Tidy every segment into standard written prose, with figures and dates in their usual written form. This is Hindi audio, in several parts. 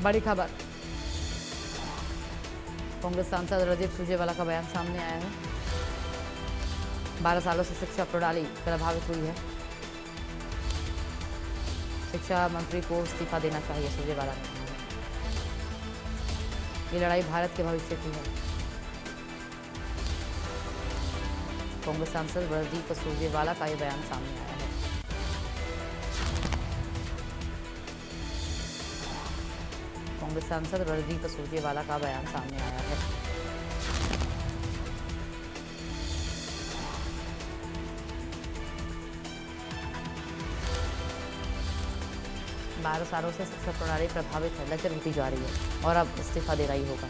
बड़ी खबर, कांग्रेस सांसद रणदीप सुरजेवाला का बयान सामने आया है। 12 सालों से शिक्षा प्रणाली प्रभावित हुई है। शिक्षा मंत्री को इस्तीफा देना चाहिए, सुरजेवाला ने कहा। ये लड़ाई भारत के भविष्य की है। कांग्रेस सांसद रणदीप सुरजेवाला का ये बयान सामने आया है। कांग्रेस सांसद रणदीप सुरजेवाला का बयान सामने आया है। बारह सालों से शिक्षा प्रणाली प्रभावित है, लचर होती जा रही है और अब इस्तीफा देना ही होगा।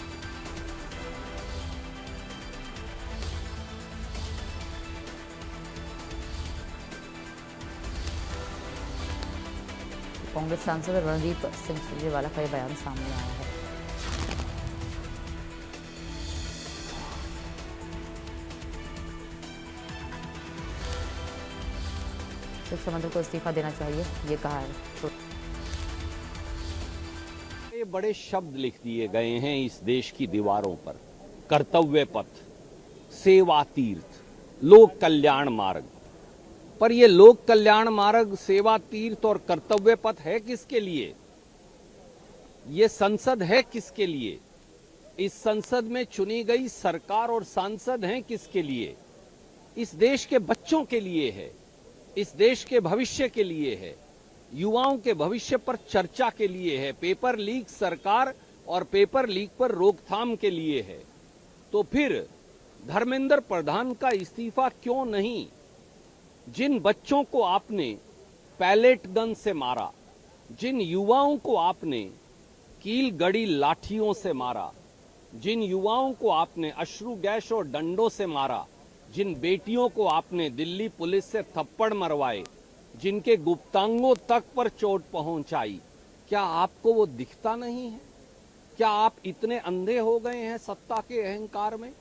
कांग्रेस सांसद रणदीप सिंह सुरजेवाला का यह बयान सामने आया है। शिक्षा मंत्री को इस्तीफा देना चाहिए, ये कहा है। ये बड़े शब्द लिख दिए गए हैं इस देश की दीवारों पर। कर्तव्य पथ, सेवा तीर्थ, लोक कल्याण मार्ग। पर ये लोक कल्याण मार्ग, सेवा तीर्थ और कर्तव्य पथ है किसके लिए? ये संसद है किसके लिए? इस संसद में चुनी गई सरकार और सांसद हैं किसके लिए? इस देश के बच्चों के लिए है, इस देश के भविष्य के लिए है, युवाओं के भविष्य पर चर्चा के लिए है, पेपर लीक सरकार और पेपर लीक पर रोकथाम के लिए है। तो फिर धर्मेंद्र प्रधान का इस्तीफा क्यों नहीं? जिन बच्चों को आपने पैलेट गन से मारा, जिन युवाओं को आपने कील गड़ी लाठियों से मारा, जिन युवाओं को आपने अश्रु गैस और डंडों से मारा, जिन बेटियों को आपने दिल्ली पुलिस से थप्पड़ मरवाए, जिनके गुप्तांगों तक पर चोट पहुंचाई, क्या आपको वो दिखता नहीं है? क्या आप इतने अंधे हो गए हैं सत्ता के अहंकार में?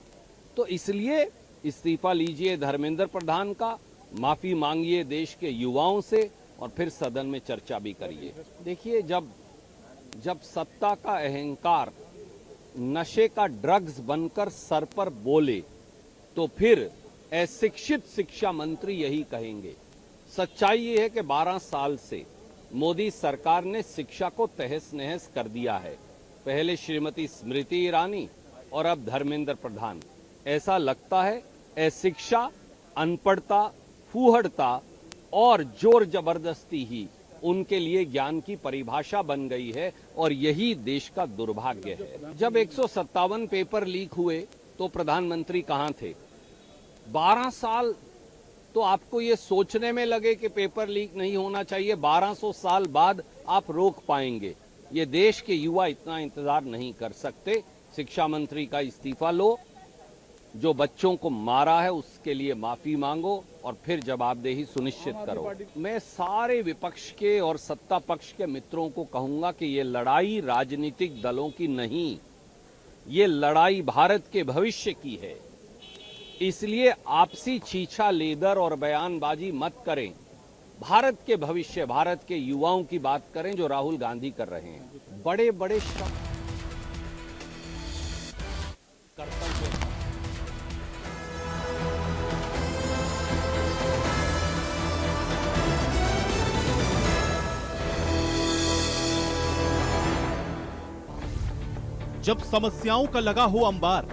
तो इसलिए इस्तीफा लीजिए धर्मेंद्र प्रधान का, माफी मांगिए देश के युवाओं से और फिर सदन में चर्चा भी करिए। देखिए, जब सत्ता का अहंकार नशे का ड्रग्स बनकर सर पर बोले तो फिर अशिक्षित शिक्षा मंत्री यही कहेंगे। सच्चाई ये है कि 12 साल से मोदी सरकार ने शिक्षा को तहस नहस कर दिया है। पहले श्रीमती स्मृति ईरानी और अब धर्मेंद्र प्रधान। ऐसा लगता है अशिक्षा, अनपढ़ता, फूहड़ता और जोर जबरदस्ती ही उनके लिए ज्ञान की परिभाषा बन गई है और यही देश का दुर्भाग्य है। जब 157 पेपर लीक हुए तो प्रधानमंत्री कहां थे? 12 साल तो आपको ये सोचने में लगे कि पेपर लीक नहीं होना चाहिए, 1200 साल बाद आप रोक पाएंगे। ये देश के युवा इतना इंतजार नहीं कर सकते। शिक्षा मंत्री का इस्तीफा लो, जो बच्चों को मारा है उसके लिए माफी मांगो और फिर जवाबदेही सुनिश्चित करो। मैं सारे विपक्ष के और सत्ता पक्ष के मित्रों को कहूंगा कि ये लड़ाई राजनीतिक दलों की नहीं, ये लड़ाई भारत के भविष्य की है। इसलिए आपसी छीछा लेदर और बयानबाजी मत करें। भारत के भविष्य, भारत के युवाओं की बात करें जो राहुल गांधी कर रहे हैं। बड़े बड़े शब्द, कर्तव्य। जब समस्याओं का लगा हो अंबार,